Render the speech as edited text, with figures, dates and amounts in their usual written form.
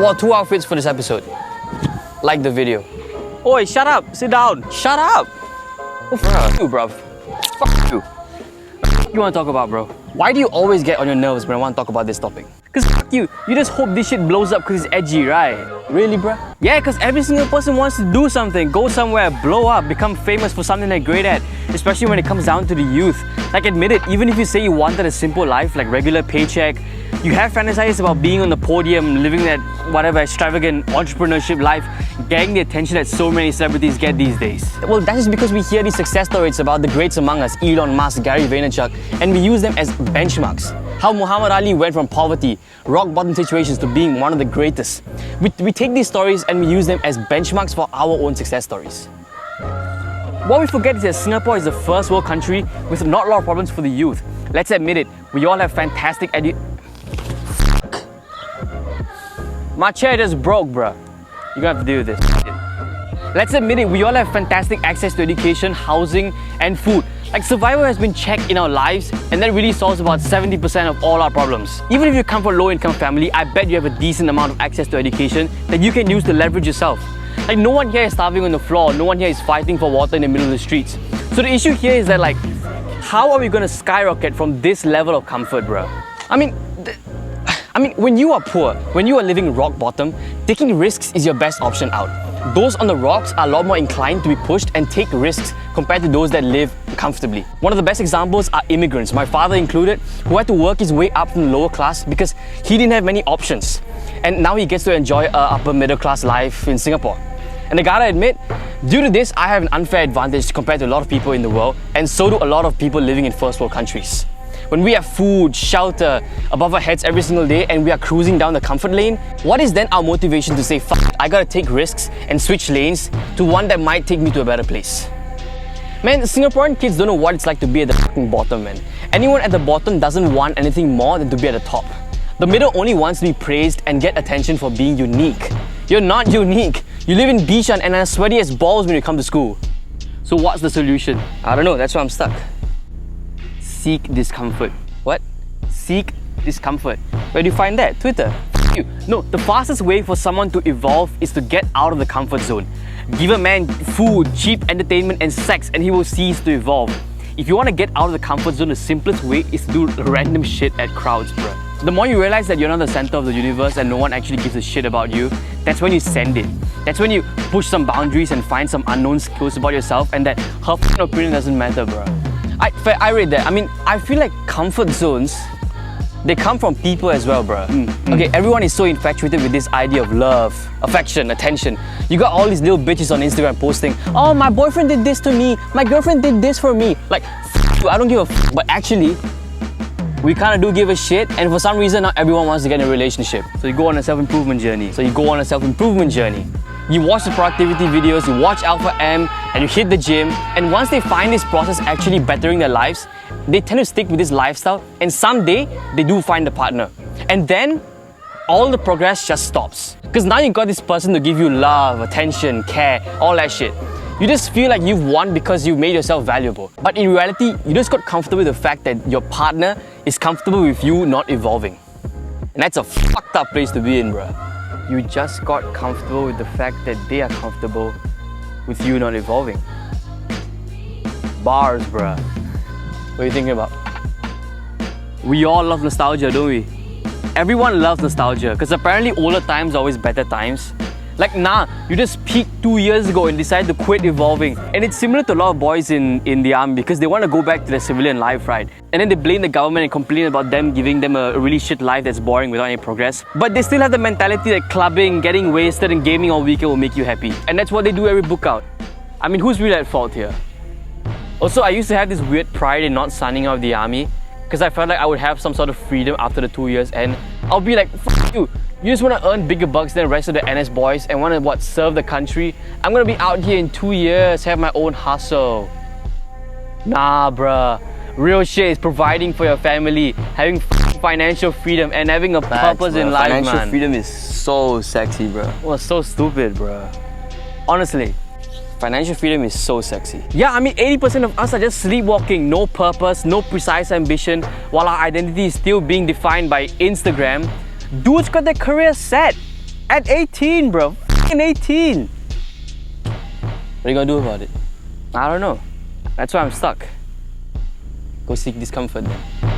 wore 2 outfits for this episode. Like the video. Oi, shut up. Sit down. Shut up! Oh, fuck you, bruv. Fuck you. What you want to talk about, bro? Why do you always get on your nerves when I want to talk about this topic? Cause fuck you. You just hope this shit blows up because it's edgy, right? Really, bruh? Yeah, cause every single person wants to do something, go somewhere, blow up, become famous for something they're great at. Especially when it comes down to the youth. Like, admit it, even if you say you wanted a simple life, like regular paycheck, you have fantasized about being on the podium, living that whatever extravagant entrepreneurship life, getting the attention that so many celebrities get these days. Well, that is because we hear these success stories about the greats among us, Elon Musk, Gary Vaynerchuk, and we use them as benchmarks. How Muhammad Ali went from poverty, rock bottom situations to being one of the greatest. We take these stories and we use them as benchmarks for our own success stories. What we forget is that Singapore is the first world country with not a lot of problems for the youth. Let's admit it, we all have fantastic My chair just broke, bruh. You're gonna have to deal with this. Let's admit it, we all have fantastic access to education, housing, and food. Like, survival has been checked in our lives, and that really solves about 70% of all our problems. Even if you come from a low-income family, I bet you have a decent amount of access to education that you can use to leverage yourself. Like, no one here is starving on the floor, no one here is fighting for water in the middle of the streets. So the issue here is that, like, how are we gonna skyrocket from this level of comfort, bruh? I mean, when you are poor, when you are living rock bottom, taking risks is your best option out. Those on the rocks are a lot more inclined to be pushed and take risks compared to those that live comfortably. One of the best examples are immigrants, my father included, who had to work his way up from the lower class because he didn't have many options. And now he gets to enjoy an upper middle class life in Singapore. And I gotta admit, due to this, I have an unfair advantage compared to a lot of people in the world, and so do a lot of people living in first world countries. When we have food, shelter above our heads every single day and we are cruising down the comfort lane, what is then our motivation to say, fuck, I gotta take risks and switch lanes to one that might take me to a better place? Man, Singaporean kids don't know what it's like to be at the fucking bottom, man. Anyone at the bottom doesn't want anything more than to be at the top. The middle only wants to be praised and get attention for being unique. You're not unique. You live in Bishan and are sweaty as balls when you come to school. So what's the solution? I don't know, that's why I'm stuck. Seek discomfort. What? Seek discomfort. Where do you find that? Twitter? You. No, the fastest way for someone to evolve is to get out of the comfort zone. Give a man food, cheap entertainment and sex and he will cease to evolve. If you want to get out of the comfort zone, the simplest way is to do random shit at crowds, bro. The more you realize that you're not the center of the universe and no one actually gives a shit about you, that's when you send it. That's when you push some boundaries and find some unknown skills about yourself and that her opinion doesn't matter, bro. I read that. I mean, I feel like comfort zones, they come from people as well, bro. Okay, everyone is so infatuated with this idea of love, affection, attention. You got all these little bitches on Instagram posting, oh, my boyfriend did this to me, my girlfriend did this for me. Like, f you, I don't give a f, but actually, we kind of do give a shit, and for some reason, not everyone wants to get in a relationship. So you go on a self-improvement journey. You watch the productivity videos, you watch Alpha M, and you hit the gym, and once they find this process actually bettering their lives, they tend to stick with this lifestyle, and someday, they do find a partner. And then, all the progress just stops. Because now you got this person to give you love, attention, care, all that shit. You just feel like you've won because you've made yourself valuable. But in reality, you just got comfortable with the fact that your partner is comfortable with you not evolving. And that's a fucked up place to be in, bruh. You just got comfortable with the fact that they are comfortable with you not evolving. Bars, bruh. What are you thinking about? We all love nostalgia, don't we? Everyone loves nostalgia because apparently older times are always better times. Like, nah, you just peaked 2 years ago and decided to quit evolving. And it's similar to a lot of boys in the army because they want to go back to their civilian life, right? And then they blame the government and complain about them giving them a really shit life that's boring without any progress. But they still have the mentality that clubbing, getting wasted and gaming all weekend will make you happy. And that's what they do every book out. I mean, who's really at fault here? Also, I used to have this weird pride in not signing out of the army because I felt like I would have some sort of freedom after the 2 years end. I'll be like, fuck you. You just want to earn bigger bucks than the rest of the NS boys and want to, serve the country? I'm going to be out here in 2 years, have my own hustle. Nah, bruh. Real shit is providing for your family, having financial freedom and having a purpose in life, man. Financial freedom is so sexy, bruh. Well, so stupid, bruh. Honestly. Financial freedom is so sexy. Yeah, I mean 80% of us are just sleepwalking, no purpose, no precise ambition, while our identity is still being defined by Instagram. Dudes got their career set. At 18, bro. F***ing 18. What are you gonna do about it? I don't know. That's why I'm stuck. Go seek discomfort then.